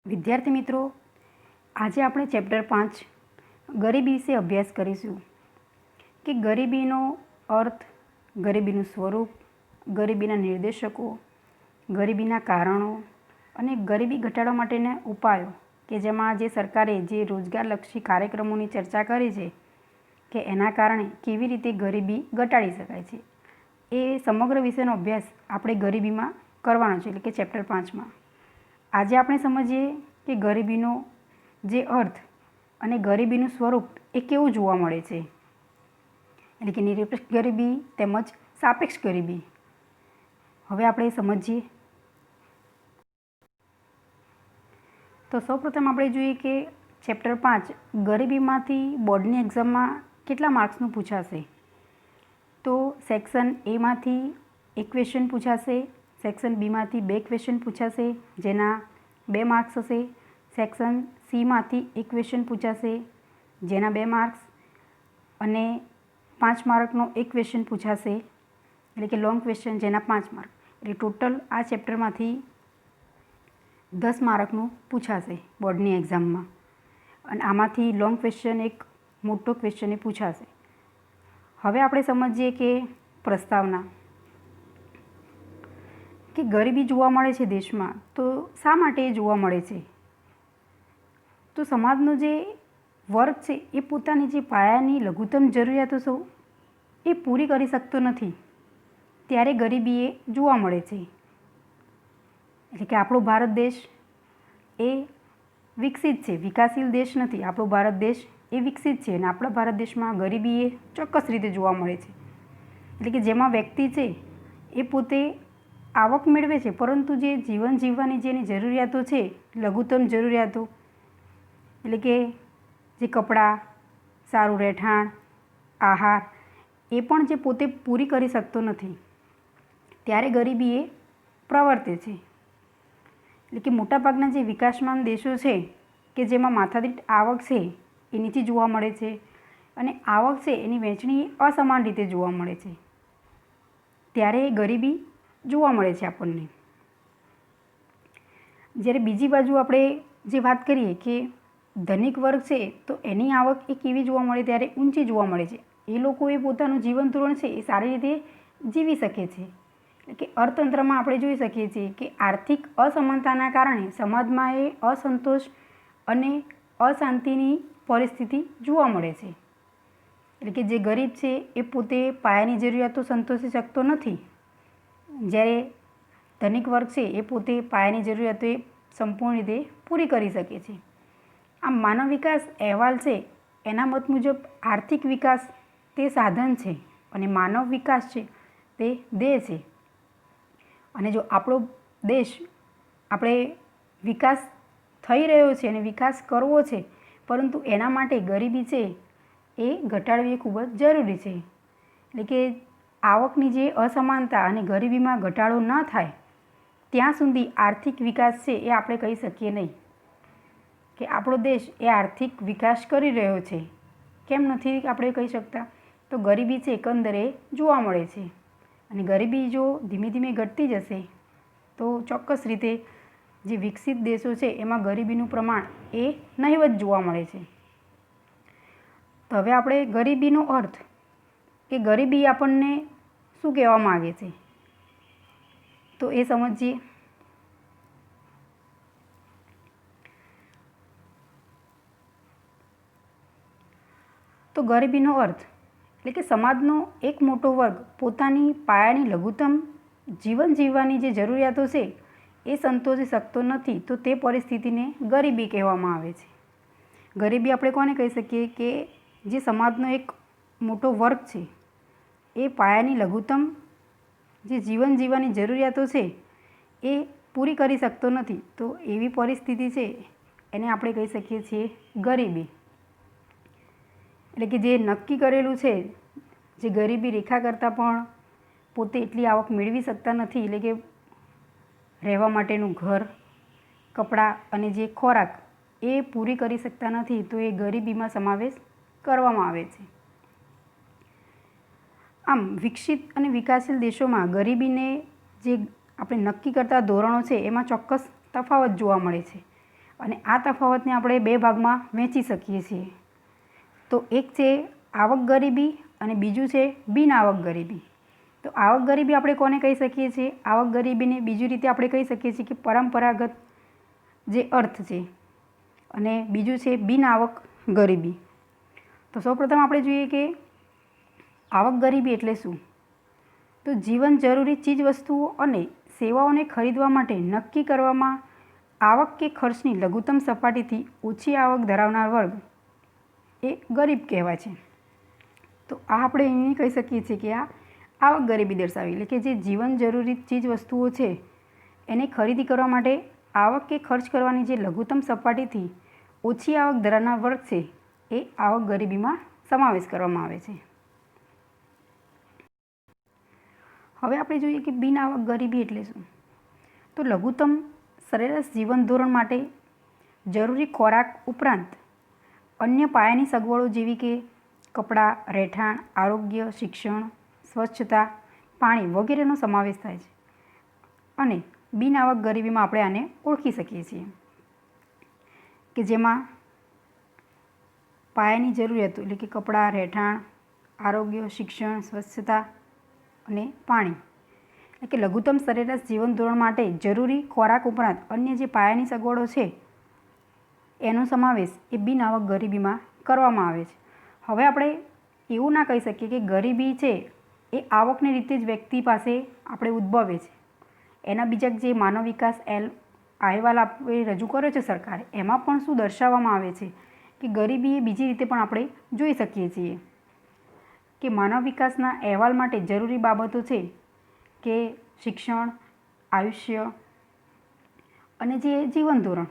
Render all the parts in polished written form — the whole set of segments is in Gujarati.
વિદ્યાર્થી મિત્રો, આજે આપણે ચેપ્ટર 5 ગરીબી વિશે અભ્યાસ કરીશું કે ગરીબીનો અર્થ, ગરીબીનું સ્વરૂપ, ગરીબીના નિર્દેશકો, ગરીબીના કારણો અને ગરીબી ઘટાડવા માટેના ઉપાયો કે જેમાં જે સરકારે જે રોજગારલક્ષી કાર્યક્રમોની ચર્ચા કરી છે કે એના કારણે કેવી રીતે ગરીબી ઘટાડી શકાય છે, એ સમગ્ર વિષયનો અભ્યાસ આપણે ગરીબીમાં કરવાનો છે, એટલે કે ચેપ્ટર 5માં. આજે આપણે સમજીએ કે ગરીબીનો જે અર્થ અને ગરીબીનું સ્વરૂપ એ કેવું જોવા મળે છે, એટલે કે નિરપેક્ષ ગરીબી તેમજ સાપેક્ષ ગરીબી. હવે આપણે સમજીએ. તો સૌપ્રથમ આપણે જોઈએ કે ચેપ્ટર 5 ગરીબીમાંથી બોર્ડની એક્ઝામમાં કેટલા માર્ક્સનું પૂછાશે. તો સેક્શન એમાંથી એક ક્વેશ્ચન પૂછાશે, સેક્શન બીમાંથી 2 ક્વેશ્ચન પૂછાશે જેના 2 માર્ક્સ હશે, સેક્શન સીમાંથી એક ક્વેશ્ચન પૂછાશે જેના 2 માર્ક્સ અને 5 માર્કનો એક ક્વેશ્ચન પૂછાશે, એટલે કે લોંગ ક્વેશ્ચન જેના 5 માર્ક. એટલે ટોટલ આ ચેપ્ટરમાંથી 10 માર્કનું પૂછાશે બોર્ડની એક્ઝામમાં, અને આમાંથી લોંગ ક્વેશ્ચન એક મોટો ક્વેશ્ચન એ પૂછાશે. હવે આપણે સમજીએ કે પ્રસ્તાવના કે ગરીબી જોવા મળે છે દેશમાં, તો શા માટે એ જોવા મળે છે. તો સમાજનો જે વર્ગ છે એ પોતાની જે પાયાની લઘુત્તમ જરૂરિયાતો છે એ પૂરી કરી શકતો નથી, ત્યારે ગરીબી એ જોવા મળે છે. એટલે કે આપણો ભારત દેશ એ વિકસિત છે, વિકાસશીલ દેશ નથી. આપણો ભારત દેશ એ વિકસિત છે અને આપણા ભારત દેશમાં ગરીબી એ ચોક્કસ રીતે જોવા મળે છે. એટલે કે જેમાં વ્યક્તિ છે એ પોતે આવક મેળવે છે, પરંતુ જે જીવન જીવવાની જેની જરૂરિયાતો છે, લઘુત્તમ જરૂરિયાતો, એટલે કે જે કપડાં, સારું રહેઠાણ, આહાર, એ પણ જે પોતે પૂરી કરી શકતો નથી, ત્યારે ગરીબી એ પ્રવર્તે છે. એટલે કે મોટાભાગના જે વિકાસમાન દેશો છે કે જેમાં માથાદીઠ આવક છે એ નીચી જોવા મળે છે અને આવક છે એની વહેંચણી અસમાન રીતે જોવા મળે છે, ત્યારે ગરીબી જોવા મળે છે આપણને. જ્યારે બીજી બાજુ આપણે જે વાત કરીએ કે ધનિક વર્ગ છે તો એની આવક એ કેવી જોવા મળે, ત્યારે ઊંચી જોવા મળે છે. એ લોકો એ પોતાનું જીવન ધોરણ છે એ સારી રીતે જીવી શકે છે. એટલે કે અર્થતંત્રમાં આપણે જોઈ શકીએ છીએ કે આર્થિક અસમાનતાના કારણે સમાજમાં એ અસંતોષ અને અશાંતિની પરિસ્થિતિ જોવા મળે છે. એટલે કે જે ગરીબ છે એ પોતે પાયાની જરૂરિયાતો સંતોષી શકતો નથી, જ્યારે ધનિક વર્ગ છે એ પોતે પાયાની જરૂરિયાતો એ સંપૂર્ણ રીતે પૂરી કરી શકે છે. આમ માનવ વિકાસ અહેવાલ છે એના મત મુજબ આર્થિક વિકાસ તે સાધન છે અને માનવ વિકાસ છે તે ધ્યેય છે. અને જો આપણો દેશ આપણે વિકાસ થઈ રહ્યો છે અને વિકાસ કરવો છે, પરંતુ એના માટે ગરીબી છે એ ઘટાડવી ખૂબ જ જરૂરી છે. એટલે કે આવકની જે અસમાનતા અને ગરીબીમાં ઘટાડો ન થાય ત્યાં સુધી આર્થિક વિકાસ છે એ આપણે કહી શકીએ નહીં કે આપણો દેશ એ આર્થિક વિકાસ કરી રહ્યો છે. કેમ નથી આપણે કહી શકતા? તો ગરીબી છે એકંદરે જોવા મળે છે, અને ગરીબી જો ધીમે ધીમે ઘટતી જશે તો ચોક્કસ રીતે જે વિકસિત દેશો છે એમાં ગરીબીનું પ્રમાણ એ નહિવત જોવા મળે છે. તો હવે આપણે ગરીબીનો અર્થ કે ગરીબી આપણને શું કહેવા માગે છે તો એ સમજીએ. તો ગરીબીનો અર્થ એટલે કે સમાજનો એક મોટો વર્ગ પોતાની પાયાની લઘુત્તમ જીવન જીવવાની જે જરૂરિયાતો છે એ સંતોષી શકતો નથી, તો તે પરિસ્થિતિને ગરીબી કહેવામાં આવે છે. ગરીબી આપણે કોને કહી શકીએ કે જે સમાજનો એક મોટો વર્ગ છે એ પાયાની લઘુત્તમ જે જીવન જીવવાની જરૂરિયાતો છે એ પૂરી કરી શકતો નથી, તો એવી પરિસ્થિતિ છે એને આપણે કહી શકીએ છીએ ગરીબી. એટલે કે જે નક્કી કરેલું છે, જે ગરીબી રેખા કરતાં પણ પોતે એટલી આવક મેળવી શકતા નથી, એટલે કે રહેવા માટેનું ઘર, કપડાં અને જે ખોરાક એ પૂરી કરી શકતા નથી, તો એ ગરીબીમાં સમાવેશ કરવામાં આવે છે. આમ વિકસિત અને વિકાસશીલ દેશોમાં ગરીબીને જે આપણે નક્કી કરતા ધોરણો છે એમાં ચોક્કસ તફાવત જોવા મળે છે, અને આ તફાવતને આપણે બે ભાગમાં વહેંચી શકીએ છીએ. તો એક છે આવક ગરીબી અને બીજું છે બિન આવક ગરીબી. તો આવક ગરીબી આપણે કોને કહી શકીએ છીએ? આવક ગરીબીને બીજી રીતે આપણે કહી શકીએ છીએ કે પરંપરાગત જે અર્થ છે, અને બીજું છે બિન આવક ગરીબી. તો સૌપ્રથમ આપણે જોઈએ કે આવક ગરીબી એટલે શું? તો જીવન જરૂરી ચીજ વસ્તુઓ અને સેવાઓને ખરીદવા માટે નક્કી કરવામાં આવક કે ખર્ચની લઘુત્તમ સપાટીથી ઓછી આવક ધરાવનાર વર્ગ એ ગરીબ કહેવાય છે. તો આ આપણે અહીં કહી શકીએ છીએ કે આ આવક ગરીબી દર્શાવી, એટલે કે જે જીવન જરૂરી ચીજ વસ્તુઓ છે એને ખરીદી કરવા માટે આવક કે ખર્ચ કરવાની જે લઘુત્તમ સપાટીથી ઓછી આવક ધરાવનાર વર્ગ છે એ આવક ગરીબીમાં સમાવેશ કરવામાં આવે છે. હવે આપણે જોઈએ કે બિન આવક ગરીબી એટલે શું? તો લઘુત્તમ સરેરાશ જીવન ધોરણ માટે જરૂરી ખોરાક ઉપરાંત અન્ય પાયાની સગવડો જેવી કે કપડાં, રહેઠાણ, આરોગ્ય, શિક્ષણ, સ્વચ્છતા, પાણી વગેરેનો સમાવેશ થાય છે. અને બિન આવક ગરીબીમાં આપણે આને ઓળખી શકીએ છીએ કે જેમાં પાયાની જરૂરિયાતો એટલે કે કપડાં, રહેઠાણ, આરોગ્ય, શિક્ષણ, સ્વચ્છતા અને પાણી, એટલે કે લઘુત્તમ સરેરાશ જીવન ધોરણ માટે જરૂરી ખોરાક ઉપરાંત અન્ય જે પાયાની સગવડો છે એનો સમાવેશ એ બિન આવક ગરીબીમાં કરવામાં આવે છે. હવે આપણે એવું ના કહી શકીએ કે ગરીબી છે એ આવકની રીતે જ વ્યક્તિ પાસે આપણે ઉદ્ભવે છે. એના બીજા જે માનવ વિકાસ અહેવાલ આપણે રજૂ કર્યો છે સરકારે, એમાં પણ શું દર્શાવવામાં આવે છે કે ગરીબી એ બીજી રીતે પણ આપણે જોઈ શકીએ છીએ કે માનવ વિકાસના અહેવાલ માટે જરૂરી બાબતો છે કે શિક્ષણ, આયુષ્ય અને જે જીવન ધોરણ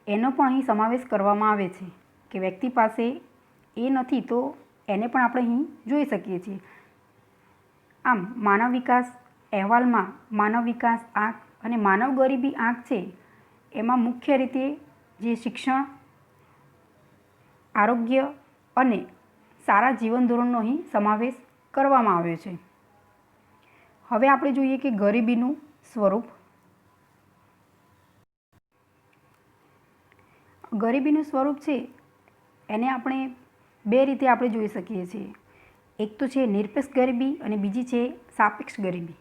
એનો પણ અહીં સમાવેશ કરવામાં આવે છે કે વ્યક્તિ પાસે એ નથી તો એને પણ આપણે અહીં જોઈ શકીએ છીએ. આમ માનવ વિકાસ અહેવાલમાં માનવ વિકાસ આંક અને માનવ ગરીબી આંક છે એમાં મુખ્ય રીતે જે શિક્ષણ, આરોગ્ય અને સારા જીવન ધોરણનો અહીં સમાવેશ કરવામાં આવ્યો છે. હવે આપણે જોઈએ કે ગરીબીનું સ્વરૂપ. ગરીબીનું સ્વરૂપ છે એને આપણે બે રીતે આપણે જોઈ શકીએ છીએ. એક તો છે નિરપેક્ષ ગરીબી અને બીજી છે સાપેક્ષ ગરીબી.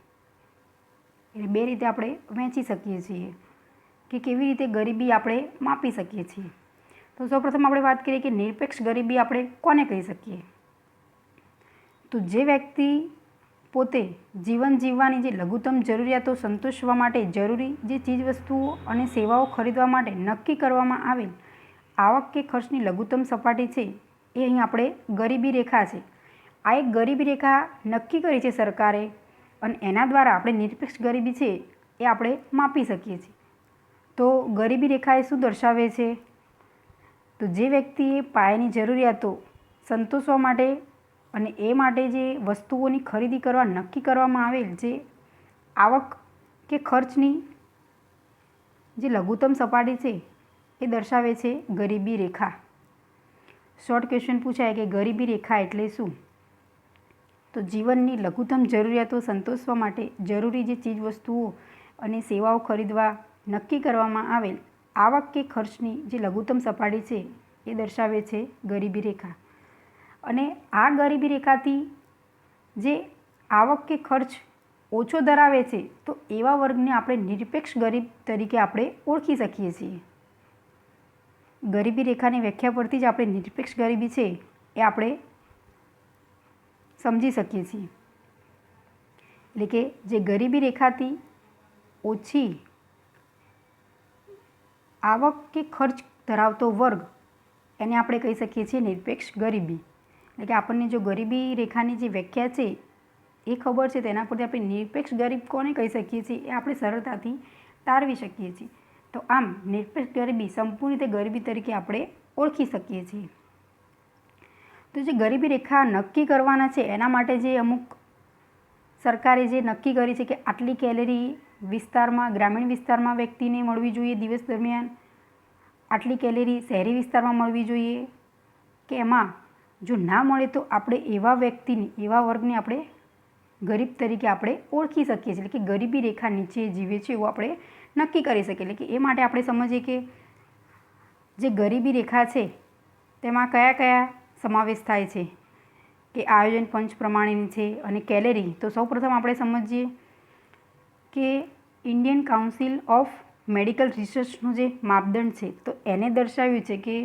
એટલે બે રીતે આપણે વહેંચી શકીએ છીએ કે કેવી રીતે ગરીબી આપણે માપી શકીએ છીએ. તો સૌપ્રથમ આપણે વાત કરીએ કે નિરપેક્ષ ગરીબી આપણે કોને કહી શકીએ? તો જે વ્યક્તિ પોતે જીવન જીવવાની જે લઘુત્તમ જરૂરિયાતો સંતોષવા માટે જરૂરી જે ચીજવસ્તુઓ અને સેવાઓ ખરીદવા માટે નક્કી કરવામાં આવેલ આવક કે ખર્ચની લઘુત્તમ સપાટી છે એ અહીં આપણે ગરીબી રેખા છે. આ એક ગરીબી રેખા નક્કી કરી છે સરકારે અને એના દ્વારા આપણે નિરપેક્ષ ગરીબી છે એ આપણે માપી શકીએ છીએ. તો ગરીબી રેખા એ શું દર્શાવે છે? તો જે વ્યક્તિએ પાયાની જરૂરિયાતો સંતોષવા માટે અને એ માટે જે વસ્તુઓની ખરીદી કરવા નક્કી કરવામાં આવેલ જે આવક કે ખર્ચની જે લઘુત્તમ સપાટી છે એ દર્શાવે છે ગરીબી રેખા. શોર્ટ ક્વેશ્ચન પૂછાય કે ગરીબી રેખા એટલે શું? તો જીવનની લઘુત્તમ જરૂરિયાતો સંતોષવા માટે જરૂરી જે ચીજવસ્તુઓ અને સેવાઓ ખરીદવા નક્કી કરવામાં આવેલ આવક કે ખર્ચની જે લઘુત્તમ સપાટી છે એ દર્શાવે છે ગરીબી રેખા. અને આ ગરીબી રેખાથી જે આવક કે ખર્ચ ઓછો ધરાવે છે તો એવા વર્ગને આપણે નિરપેક્ષ ગરીબ તરીકે આપણે ઓળખી શકીએ છીએ. ગરીબી રેખાની વ્યાખ્યા પરથી જ આપણે નિરપેક્ષ ગરીબી છે એ આપણે સમજી શકીએ છીએ. એટલે કે જે ગરીબી રેખાથી ઓછી આવક કે ખર્ચ ધરાવતો વર્ગ એને આપણે કહી શકીએ છીએ નિરપેક્ષ ગરીબી. એટલે કે આપણને જો ગરીબી રેખાની જે વ્યાખ્યા છે એ ખબર છે તેના પરથી આપણે નિરપેક્ષ ગરીબ કોને કહી શકીએ છીએ એ આપણે સરળતાથી તારવી શકીએ છીએ. તો આમ નિરપેક્ષ ગરીબી સંપૂર્ણ રીતે ગરીબી તરીકે આપણે ઓળખી શકીએ છીએ. તો જે ગરીબી રેખા નક્કી કરવાના છે એના માટે જે અમુક સરકારે જે નક્કી કરી છે કે આટલી કેલેરી વિસ્તારમાં ગ્રામીણ વિસ્તારમાં વ્યક્તિને મળવી જોઈએ દિવસ દરમિયાન, આટલી કેલેરી શહેરી વિસ્તારમાં મળવી જોઈએ, કે એમાં જો ના મળે તો આપણે એવા વ્યક્તિને એવા વર્ગને આપણે ગરીબ તરીકે આપણે ઓળખી શકીએ છીએ. એટલે કે ગરીબી રેખા નીચે જીવે છે એવું આપણે નક્કી કરી શકીએ. એટલે કે એ માટે આપણે સમજીએ કે જે ગરીબી રેખા છે તેમાં કયા કયા સમાવેશ થાય છે કે આયોજન પંચ પ્રમાણેની છે અને કેલેરી. તો સૌપ્રથમ આપણે સમજીએ કે ઇન્ડિયન કાઉન્સિલ ઓફ મેડિકલ રિસર્ચનું જે માપદંડ છે તો એને દર્શાવ્યું છે કે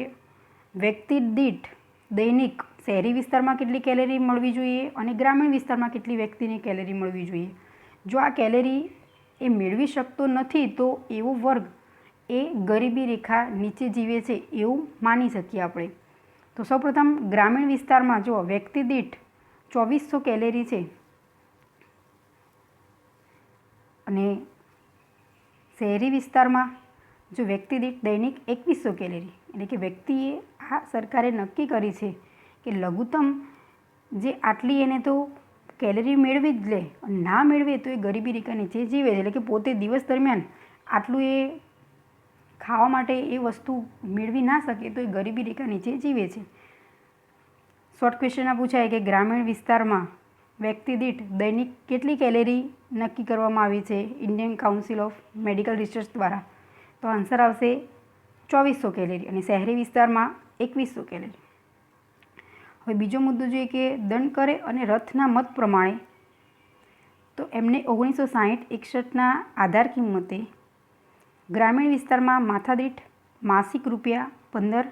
વ્યક્તિ દીઠ દૈનિક શહેરી વિસ્તારમાં કેટલી કેલેરી મળવી જોઈએ અને ગ્રામીણ વિસ્તારમાં કેટલી વ્યક્તિને કેલેરી મળવી જોઈએ. જો આ કેલેરી એ મેળવી શકતો નથી તો એવો વર્ગ એ ગરીબી રેખા નીચે જીવે છે એવું માની શકીએ આપણે. તો સૌપ્રથમ ગ્રામીણ વિસ્તારમાં જો વ્યક્તિ દીઠ 2400 કેલેરી છે અને શહેરી વિસ્તારમાં જો વ્યક્તિ દીઠ દૈનિક 2100 કેલેરી, એટલે કે વ્યક્તિએ આ સરકારે નક્કી કરી છે કે લઘુત્તમ જે આટલી એને તો કેલેરી મેળવી જ લે, ના મેળવે તો એ ગરીબી રેખા નીચે જીવે છે. એટલે કે પોતે દિવસ દરમિયાન આટલું એ ખાવા માટે એ વસ્તુ મેળવી ના શકે તો એ ગરીબી રેખા નીચે જીવે છે. શોર્ટ ક્વેશ્ચનમાં પૂછાય કે ગ્રામીણ વિસ્તારમાં વ્યક્તિ દીઠ દૈનિક કેટલી કેલેરી નક્કી કરવામાં આવી છે Indian council of medical research દ્વારા? તો આન્સર આવશે 2400 કેલેરી અને શહેરી વિસ્તારમાં 2100 કેલેરી. હવે બીજો મુદ્દો જોઈએ કે દનકરે અને રથના મત પ્રમાણે તો એમને 1960-61ના આધાર કિંમતે ગ્રામીણ વિસ્તારમાં માથાદીઠ માસિક ₹15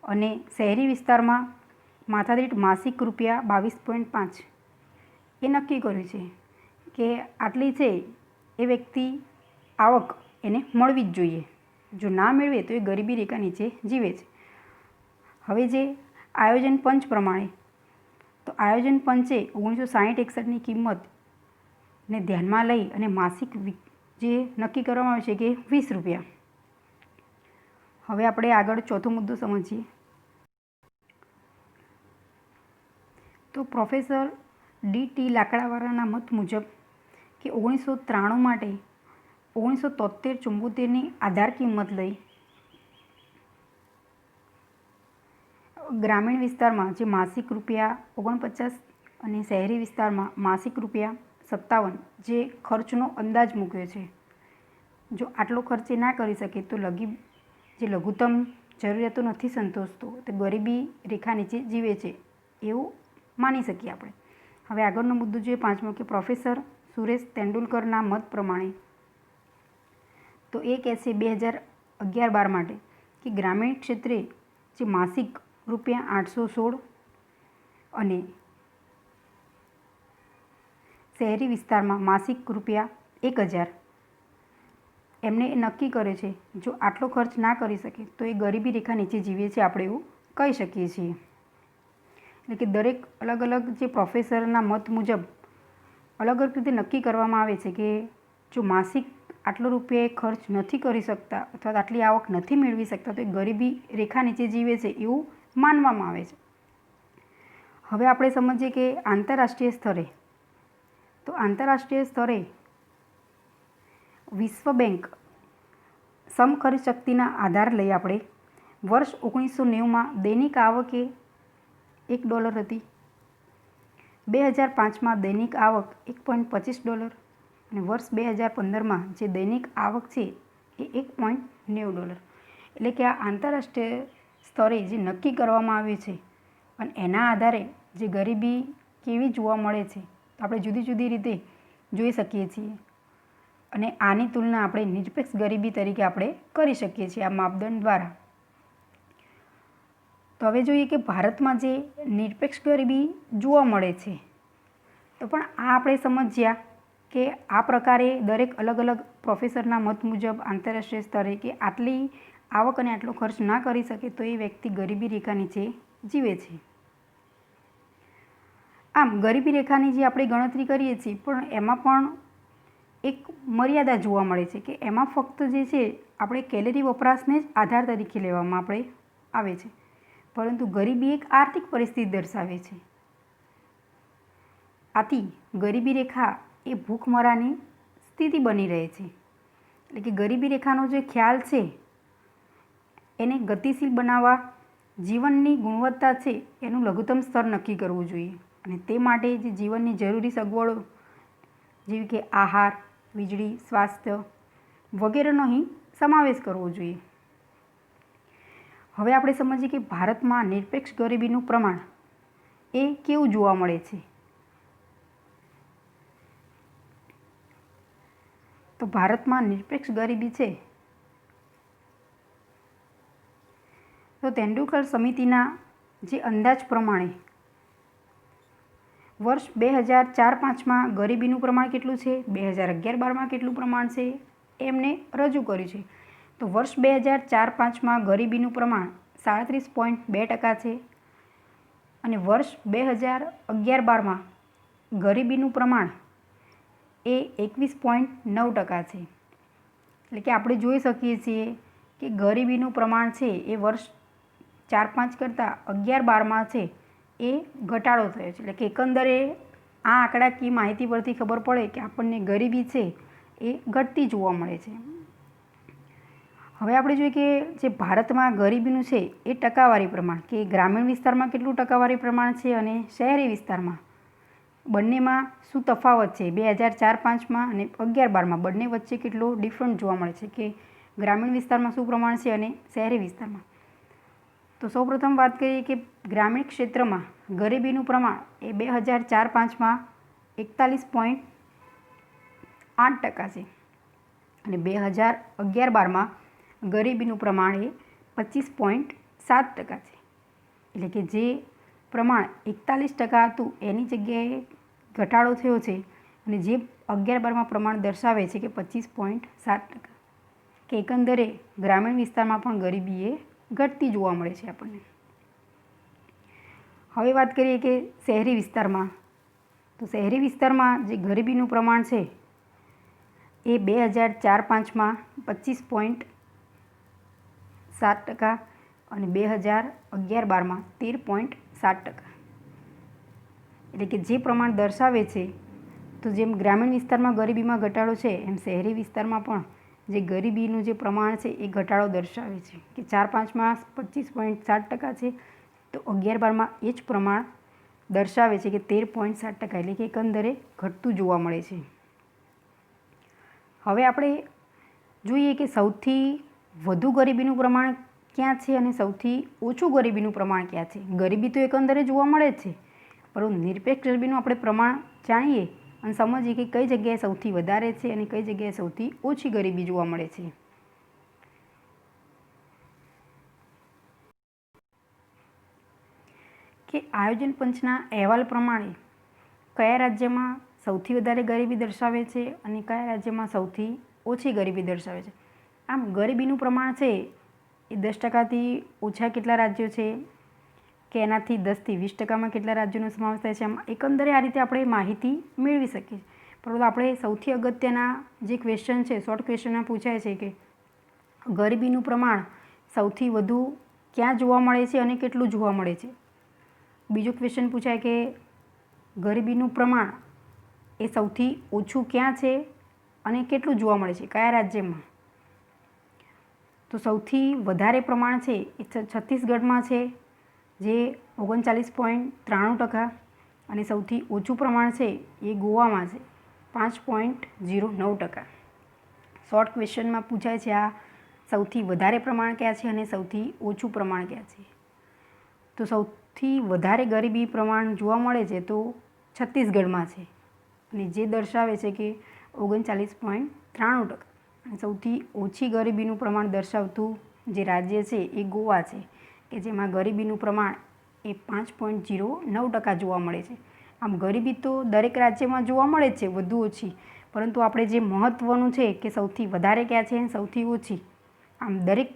અને શહેરી વિસ્તારમાં માથાદીઠ માસિક ₹22.5 એ નક્કી કર્યું છે કે આટલી છે એ વ્યક્તિ આવક એને મળવી જ જોઈએ. જો ના મેળવે તો એ ગરીબી રેખા નીચે જીવે છે. હવે જે આયોજન પંચ પ્રમાણે તો આયોજન પંચે 1960-61ની કિંમતને ધ્યાનમાં લઈ અને માસિક જે નક્કી કરવામાં આવે છે કે ₹20. હવે આપણે આગળ ચોથો મુદ્દો સમજીએ. તો પ્રોફેસર ડી.ટી. લાકડાવાળાના મત મુજબ કે 1993 માટે 1973-74ની આધાર કિંમત લઈ ગ્રામીણ વિસ્તારમાં જે માસિક ₹49 અને શહેરી વિસ્તારમાં માસિક ₹57 જે ખર્ચનો અંદાજ મૂક્યો છે. જો આટલો ખર્ચ ના કરી શકે તો જે લઘુત્તમ જરૂરિયાતો નથી સંતોષતો તો ગરીબી રેખા નીચે જીવે છે એવું માની શકીએ આપણે. હવે આગળનો મુદ્દો જોઈએ પાંચમો કે પ્રોફેસર સુરેશ તેંડુલકરના મત પ્રમાણે તો એ કહે છે 2011-12 માટે કે ગ્રામીણ ક્ષેત્રે જે માસિક ₹816 અને શહેરી વિસ્તારમાં માસિક ₹1000 એમને નક્કી કરે છે. જો આટલો ખર્ચ ના કરી શકે તો એ ગરીબી રેખા નીચે જીવે છે આપણે એવું કહી શકીએ છીએ. એટલે કે દરેક અલગ અલગ જે પ્રોફેસરના મત મુજબ અલગ અલગ રીતે નક્કી કરવામાં આવે છે કે જો માસિક આટલો રૂપિયા ખર્ચ નથી કરી શકતા અથવા આટલી આવક નથી મેળવી શકતા તો એ ગરીબી રેખા નીચે જીવે છે એવું માનવામાં આવે છે. હવે આપણે સમજીએ કે આંતરરાષ્ટ્રીય સ્તરે તો આંતરરાષ્ટ્રીય સ્તરે વિશ્વ બેંક સમખર્ચ શક્તિના આધાર લઈ આપણે વર્ષ 1990માં દૈનિક આવકે $1 હતી. 2005માં દૈનિક આવક $1.25 અને વર્ષ 2015માં જે દૈનિક આવક છે એ $1.90. એટલે કે આ આંતરરાષ્ટ્રીય સ્તરે જે નક્કી કરવામાં આવ્યું છે અને એના આધારે જે ગરીબી કેવી જોવા મળે છે તો આપણે જુદી જુદી રીતે જોઈ શકીએ છીએ અને આની તુલના આપણે નિરપેક્ષ ગરીબી તરીકે આપણે કરી શકીએ છીએ આ માપદંડ દ્વારા. તો હવે જોઈએ કે ભારતમાં જે નિરપેક્ષ ગરીબી જોવા મળે છે તો પણ આ આપણે સમજ્યા કે આ પ્રકારે દરેક અલગ અલગ પ્રોફેસરના મત મુજબ આંતરરાષ્ટ્રીય સ્તરે કે આટલી આવક અને આટલો ખર્ચ ના કરી શકે તો એ વ્યક્તિ ગરીબી રેખા નીચે જીવે છે. આમ ગરીબી રેખાની જે આપણે ગણતરી કરીએ છીએ પણ એમાં પણ એક મર્યાદા જોવા મળે છે કે એમાં ફક્ત જે છે આપણે કેલેરી વપરાશને જ આધાર તરીકે લેવામાં આવે છે, પરંતુ ગરીબી એક આર્થિક પરિસ્થિતિ દર્શાવે છે. આથી ગરીબી રેખા એ ભૂખમરાની સ્થિતિ બની રહે છે. એટલે કે ગરીબી રેખાનો જે ખ્યાલ છે એને ગતિશીલ બનાવવા જીવનની ગુણવત્તા છે એનું લઘુત્તમ સ્તર નક્કી કરવું જોઈએ અને તે માટે જે જીવનની જરૂરી સગવડો જેવી કે આહાર, વીજળી, સ્વાસ્થ્ય વગેરેનો અહીં સમાવેશ કરવો જોઈએ. હવે આપણે સમજીએ કે ભારતમાં નિરપેક્ષ ગરીબીનું પ્રમાણ એ કેવું જોવા મળે છે. તો ભારતમાં નિરપેક્ષ ગરીબી છે તો તેંડુલકર સમિતિના જે અંદાજ પ્રમાણે વર્ષ 2004-05માં ગરીબીનું પ્રમાણ કેટલું છે, 2011-12માં કેટલું પ્રમાણ છે, એમને રજૂ કર્યું છે. તો વર્ષ 2004-05માં ગરીબીનું પ્રમાણ 37.2% છે અને વર્ષ 2011-12માં ગરીબીનું પ્રમાણ એ 21.9% છે. એટલે કે આપણે જોઈ શકીએ છીએ કે ગરીબીનું પ્રમાણ છે એ વર્ષ 4-5 કરતાં 11-12માં છે એ ઘટાડો થયો છે. એટલે કે એકંદરે આ આંકડાકીય માહિતી પરથી ખબર પડે કે આપણને ગરીબી છે એ ઘટતી જોવા મળે છે. હવે આપણે જોઈએ કે જે ભારતમાં ગરીબીનું છે એ ટકાવારી પ્રમાણ, કે ગ્રામીણ વિસ્તારમાં કેટલું ટકાવારી પ્રમાણ છે અને શહેરી વિસ્તારમાં બંનેમાં શું તફાવત છે, 2004-05માં અને 11-12માં બંને વચ્ચે કેટલો ડિફરન્ટ જોવા મળે છે, કે ગ્રામીણ વિસ્તારમાં શું પ્રમાણ છે અને શહેરી વિસ્તારમાં. તો સૌપ્રથમ વાત કરીએ કે ગ્રામીણ ક્ષેત્રમાં ગરીબીનું પ્રમાણ એ 2004-05માં 41.8% છે અને 2011-12માં ગરીબીનું પ્રમાણ એ 25.7% છે. એટલે કે જે પ્રમાણ 41% હતું એની જગ્યાએ ઘટાડો થયો છે અને જે 11-12માં પ્રમાણ દર્શાવે છે કે 25.7%, કે એકંદરે ગ્રામીણ વિસ્તારમાં પણ ગરીબી એ ઘટતી જોવા મળે છે આપણને. હવે વાત કરીએ કે શહેરી વિસ્તારમાં, તો શહેરી વિસ્તારમાં જે ગરીબીનું પ્રમાણ છે એ 2004-05માં 25.7% અને 2011-12માં 13.7%. એટલે કે જે પ્રમાણ દર્શાવે છે તો જેમ ગ્રામીણ વિસ્તારમાં ગરીબીમાં ઘટાડો છે એમ શહેરી વિસ્તારમાં પણ જે ગરીબીનું જે પ્રમાણ છે એ ઘટાડો દર્શાવે છે, કે 4-5માં 25.7% છે તો 11-12માં એ જ પ્રમાણ દર્શાવે છે કે 13.7%. એટલે કે એકંદરે ઘટતું જોવા મળે છે. હવે આપણે જોઈએ કે સૌથી વધુ ગરીબીનું પ્રમાણ ક્યાં છે અને સૌથી ઓછું ગરીબીનું પ્રમાણ ક્યાં છે. ગરીબી તો એકંદરે જોવા મળે જ છે, પરંતુ નિરપેક્ષ ગરીબીનું આપણે પ્રમાણ જાણીએ અને સમજીએ કે કઈ જગ્યાએ સૌથી વધારે છે અને કઈ જગ્યાએ સૌથી ઓછી ગરીબી જોવા મળે છે. કે આયોજન પંચના અહેવાલ પ્રમાણે કયા રાજ્યમાં સૌથી વધારે ગરીબી દર્શાવે છે અને કયા રાજ્યમાં સૌથી ઓછી ગરીબી દર્શાવે છે. આમ ગરીબીનું પ્રમાણ છે એ 10%થી ઓછા કેટલા રાજ્યો છે, કે એનાથી 10થી 20%માં કેટલા રાજ્યોનો સમાવેશ થાય છે. આમ એકંદરે આ રીતે આપણે માહિતી મેળવી શકીએ. પરંતુ આપણે સૌથી અગત્યના જે ક્વેશ્ચન છે, શોર્ટ ક્વેશ્ચનમાં પૂછાય છે કે ગરીબીનું પ્રમાણ સૌથી વધુ ક્યાં જોવા મળે છે અને કેટલું જોવા મળે છે. બીજો ક્વેશ્ચન પૂછાય કે ગરીબીનું પ્રમાણ એ સૌથી ઓછું ક્યાં છે અને કેટલું જોવા મળે છે, કયા રાજ્યમાં. તો સૌથી વધારે પ્રમાણ છે એ છત્તીસગઢમાં છે, જે 39.93%, અને સૌથી ઓછું પ્રમાણ છે એ ગોવામાં છે, 5.09%. શોર્ટ ક્વેશ્ચનમાં પૂછાય છે આ સૌથી વધારે પ્રમાણ ક્યાં છે અને સૌથી ઓછું પ્રમાણ ક્યાં છે. તો સૌથી વધારે ગરીબી પ્રમાણ જોવા મળે છે તો છત્તીસગઢમાં છે અને જે દર્શાવે છે કે 39.93%. અને સૌથી ઓછી ગરીબીનું પ્રમાણ દર્શાવતું જે રાજ્ય છે એ ગોવા છે, કે જેમાં ગરીબીનું પ્રમાણ એ 5.09% જોવા મળે છે. આમ ગરીબી તો દરેક રાજ્યમાં જોવા મળે જ છે વધુ ઓછી, પરંતુ આપણે જે મહત્ત્વનું છે કે સૌથી વધારે ક્યાં છે અને સૌથી ઓછી, આમ દરેક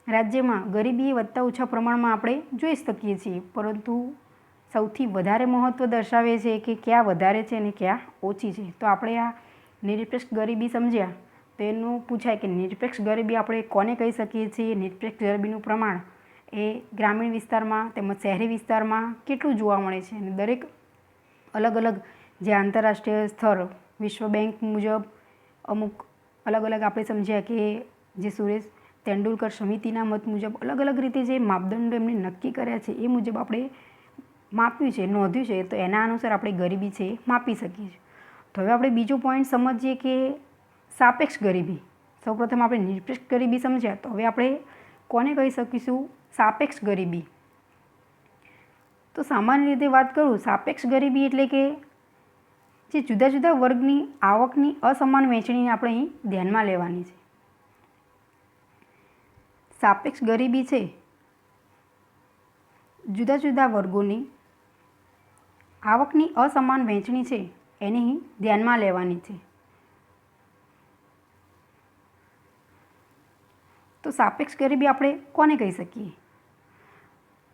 રાજ્યમાં ગરીબી વધતા ઓછા પ્રમાણમાં આપણે જોઈ શકીએ છીએ, પરંતુ સૌથી વધારે મહત્ત્વ દર્શાવે છે કે ક્યાં વધારે છે અને ક્યાં ઓછી છે. તો આપણે આ નિરપેક્ષ ગરીબી સમજ્યા તો એનું પૂછાય કે નિરપેક્ષ ગરીબી આપણે કોને કહી શકીએ છીએ. નિરપેક્ષ ગરીબીનું પ્રમાણ એ ગ્રામીણ વિસ્તારમાં તેમજ શહેરી વિસ્તારમાં કેટલું જોવા મળે છે અને દરેક અલગ અલગ જે આંતરરાષ્ટ્રીય સ્તર વિશ્વ બેંક મુજબ અમુક અલગ અલગ આપણે સમજ્યા કે જે સુરેશ તેંડુલકર સમિતિના મત મુજબ અલગ અલગ રીતે જે માપદંડો એમણે નક્કી કર્યા છે એ મુજબ આપણે માપ્યું છે, નોંધ્યું છે. તો એના અનુસાર આપણે ગરીબી છે એ માપી શકીએ છીએ. તો હવે આપણે બીજો પોઈન્ટ સમજીએ કે સાપેક્ષ ગરીબી. સૌપ્રથમ આપણે નિરપેક્ષ ગરીબી સમજ્યા, તો હવે આપણે કોને કહી શકીશું? સાપેક્ષ ગરીબી. તો સામાન્ય રીતે વાત કરું, સાપેક્ષ ગરીબી એટલે કે જે જુદા જુદા વર્ગની આવકની અસમાન વહેંચણીને આપણે અહીં ધ્યાનમાં લેવાની છે. સાપેક્ષ ગરીબી છે જુદા જુદા વર્ગોની આવકની અસમાન વહેંચણી છે એને અહીં ધ્યાનમાં લેવાની છે. તો સાપેક્ષ ગરીબી આપણે કોને કહી શકીએ?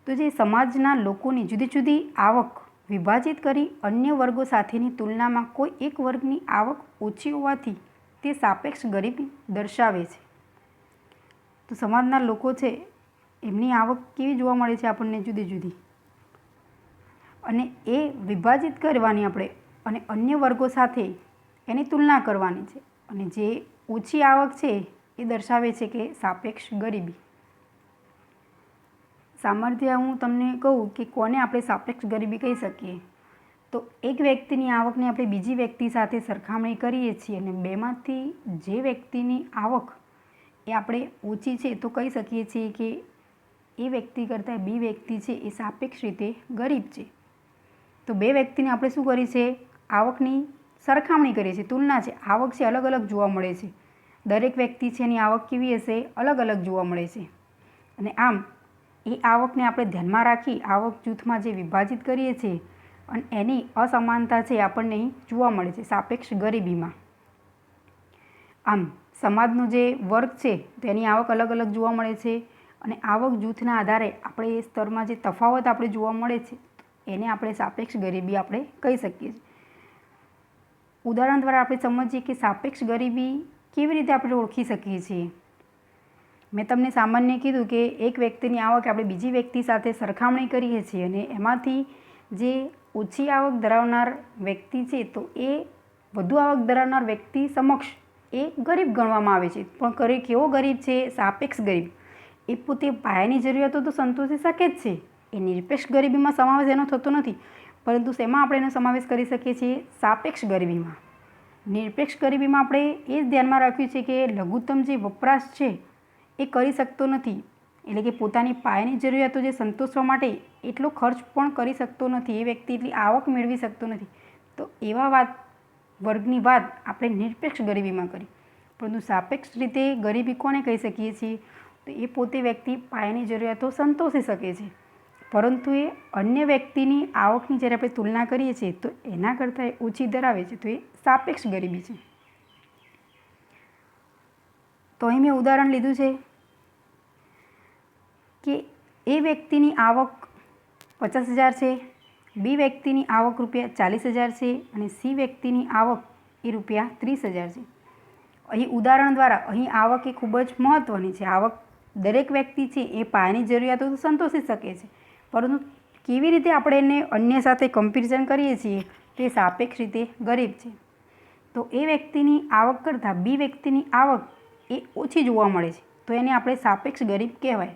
તો જે સમાજના લોકોની જુદી જુદી આવક વિભાજિત કરી અન્ય વર્ગો સાથેની તુલનામાં કોઈ એક વર્ગની આવક ઓછી હોવાથી તે સાપેક્ષ ગરીબી દર્શાવે છે. તો સમાજના લોકો છે એમની આવક કેવી જોવા મળે છે આપણને? જુદી જુદી, અને એ વિભાજિત કરવાની આપણે અને અન્ય વર્ગો સાથે એની તુલના કરવાની છે, અને જે ઓછી આવક છે એ દર્શાવે છે કે સાપેક્ષ ગરીબી. સામર્થ્ય હું તમને કહું કે કોને આપણે સાપેક્ષ ગરીબી કહી શકીએ, તો એક વ્યક્તિની આવકને આપણે બીજી વ્યક્તિ સાથે સરખામણી કરીએ છીએ અને બેમાંથી જે વ્યક્તિની આવક એ આપણે ઓછી છે તો કહી શકીએ છીએ કે એ વ્યક્તિ કરતાં બી વ્યક્તિ છે એ સાપેક્ષ રીતે ગરીબ છે. તો બે વ્યક્તિને આપણે શું કરી છે? આવકની સરખામણી કરીએ છીએ, તુલના છે. આવક છે અલગ અલગ જોવા મળે છે, દરેક વ્યક્તિ છે એની આવક કેવી હશે? અલગ અલગ જોવા મળે છે. અને આમ એ આવકને આપણે ધ્યાનમાં રાખી આવક જૂથમાં જે વિભાજિત કરીએ છીએ અને એની અસમાનતા છે આપણને અહીં જોવા મળે છે સાપેક્ષ ગરીબીમાં. આમ સમાજનો જે વર્ગ છે તેની આવક અલગ અલગ જોવા મળે છે, અને આવક જૂથના આધારે આપણે એ સ્તરમાં જે તફાવત આપણે જોવા મળે છે એને આપણે સાપેક્ષ ગરીબી આપણે કહી શકીએ છીએ. ઉદાહરણ દ્વારા આપણે સમજીએ કે સાપેક્ષ ગરીબી કેવી રીતે આપણે ઓળખી શકીએ છીએ. મેં તમને સામાન્ય કીધું કે એક વ્યક્તિની આવક આપણે બીજી વ્યક્તિ સાથે સરખામણી કરીએ છીએ અને એમાંથી જે ઓછી આવક ધરાવનાર વ્યક્તિ છે તો એ વધુ આવક ધરાવનાર વ્યક્તિ સમક્ષ એ ગરીબ ગણવામાં આવે છે. પણ કેવો ગરીબ છે? સાપેક્ષ ગરીબ. એ પોતે પાયાની જરૂરિયાતો તો સંતોષી શકે જ છે, એ નિરપેક્ષ ગરીબીમાં સમાવેશ એનો થતો નથી, પરંતુ શેમાં આપણે એનો સમાવેશ કરી શકીએ છીએ? સાપેક્ષ ગરીબીમાં. નિરપેક્ષ ગરીબીમાં આપણે એ જ ધ્યાનમાં રાખ્યું છે કે લઘુત્તમ જે વપરાશ છે એ કરી શકતો નથી, એટલે કે પોતાની પાયાની જરૂરિયાતો જે સંતોષવા માટે એટલો ખર્ચ પણ કરી શકતો નથી, એ વ્યક્તિ એટલી આવક મેળવી શકતો નથી. તો એવા વર્ગની વાત આપણે નિરપેક્ષ ગરીબીમાં કરી. પરંતુ સાપેક્ષ રીતે ગરીબી કોને કહી શકીએ છીએ? તો એ પોતે વ્યક્તિ પાયાની જરૂરિયાતો સંતોષી શકે છે, પરંતુ એ અન્ય વ્યક્તિની આવકની જ્યારે આપણે તુલના કરીએ છીએ તો એના કરતાં એ ઓછી ધરાવે છે, તો એ સાપેક્ષ ગરીબી છે. તો અહીં મેં ઉદાહરણ લીધું છે કે એ વ્યક્તિની આવક 50,000 છે, બી વ્યક્તિની આવક ₹40,000 છે અને સી વ્યક્તિની આવક એ ₹30,000 છે. અહીં ઉદાહરણ દ્વારા અહીં આવક એ ખૂબ જ મહત્ત્વની છે. આવક દરેક વ્યક્તિ છે એ પાયાની જરૂરિયાતો તો સંતોષી શકે છે, પરંતુ કેવી રીતે આપણે એને અન્ય સાથે કમ્પેરિઝન કરીએ છીએ તે સાપેક્ષ રીતે ગરીબ છે. તો એ વ્યક્તિની આવક કરતાં બી વ્યક્તિની આવક એ ઓછી જોવા મળે છે, તો એને આપણે સાપેક્ષ ગરીબ કહેવાય.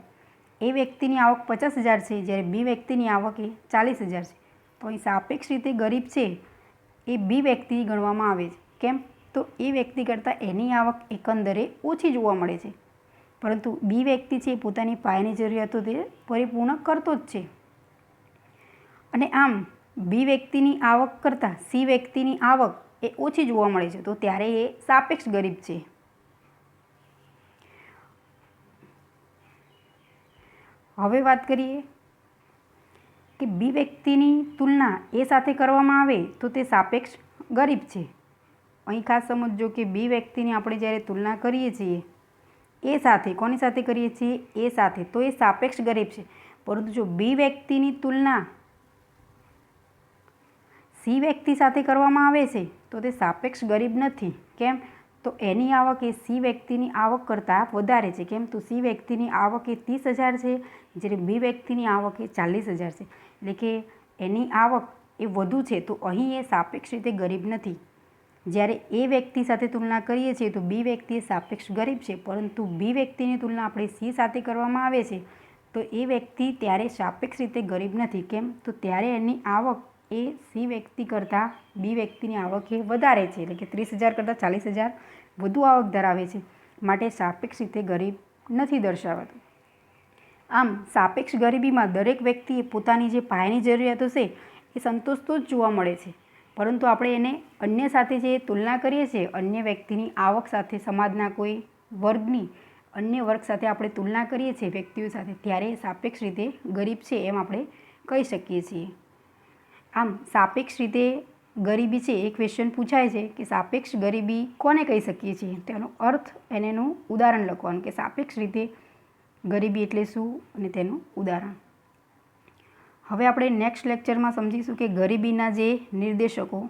એ વ્યક્તિની આવક 50,000 છે જ્યારે બી વ્યક્તિની આવક એ 40,000 છે, તો અહીં સાપેક્ષ રીતે ગરીબ છે એ બી વ્યક્તિ ગણવામાં આવે છે. કેમ? તો એ વ્યક્તિ કરતાં એની આવક એકંદરે ઓછી જોવા મળે છે, પરંતુ બી વ્યક્તિ છે એ પોતાની પાયાની જરૂરિયાતો તે પરિપૂર્ણ કરતો જ છે. અને આમ બી વ્યક્તિની આવક કરતાં સી વ્યક્તિની આવક એ ઓછી જોવા મળે છે, તો ત્યારે એ સાપેક્ષ ગરીબ છે. હવે વાત કરીએ કે બી વ્યક્તિની તુલના એ સાથે કરવામાં આવે તો તે સાપેક્ષ ગરીબ છે. અહીં ખાસ સમજજો કે બી વ્યક્તિની આપણે જ્યારે તુલના કરીએ છીએ એ સાથે, કોની સાથે કરીએ છીએ? એ સાથે, તો એ સાપેક્ષ ગરીબ છે. પરંતુ જો બી વ્યક્તિની તુલના સી વ્યક્તિ સાથે કરવામાં આવે છે તો તે સાપેક્ષ ગરીબ નથી. કેમ? તો એની આવક એ સી વ્યક્તિની આવક કરતાં વધારે છે. કેમ? તો સી વ્યક્તિની આવક એ 30,000 છે જ્યારે બી વ્યક્તિની આવક એ 40,000 છે, એટલે કે એની આવક એ વધુ છે, તો અહીં એ સાપેક્ષ રીતે ગરીબ નથી. જ્યારે એ વ્યક્તિ સાથે તુલના કરીએ છીએ તો બી વ્યક્તિ એ સાપેક્ષ ગરીબ છે, પરંતુ બી વ્યક્તિની તુલના આપણે સી સાથે કરવામાં આવે છે તો એ વ્યક્તિ ત્યારે સાપેક્ષ રીતે ગરીબ નથી. કેમ? તો ત્યારે એની આવક એ સી વ્યક્તિ કરતાં બી વ્યક્તિની આવક એ વધારે છે, એટલે કે 30,000 કરતાં 40,000 વધુ આવક ધરાવે છે, માટે સાપેક્ષ રીતે ગરીબ નથી દર્શાવાતું. આમ સાપેક્ષ ગરીબીમાં દરેક વ્યક્તિએ પોતાની જે પાયાની જરૂરિયાતો છે એ સંતોષતો જ જોવા મળે છે, પરંતુ આપણે એને અન્ય સાથે જે તુલના કરીએ છીએ, અન્ય વ્યક્તિની આવક સાથે, સમાજના કોઈ વર્ગની અન્ય વર્ગ સાથે આપણે તુલના કરીએ છીએ વ્યક્તિઓ સાથે, ત્યારે સાપેક્ષ રીતે ગરીબ છે એમ આપણે કહી શકીએ છીએ. આમ સાપેક્ષ રીતે ગરીબી છે એ ક્વેશ્ચન પૂછાય છે કે સાપેક્ષ ગરીબી કોને કહી શકીએ છીએ, તેનો અર્થ અને એનું ઉદાહરણ લખવાનું કે સાપેક્ષ રીતે ગરીબી એટલે શું અને તેનું ઉદાહરણ. હવે આપણે નેક્સ્ટ લેક્ચરમાં સમજીશું કે ગરીબીના જે નિર્દેશકો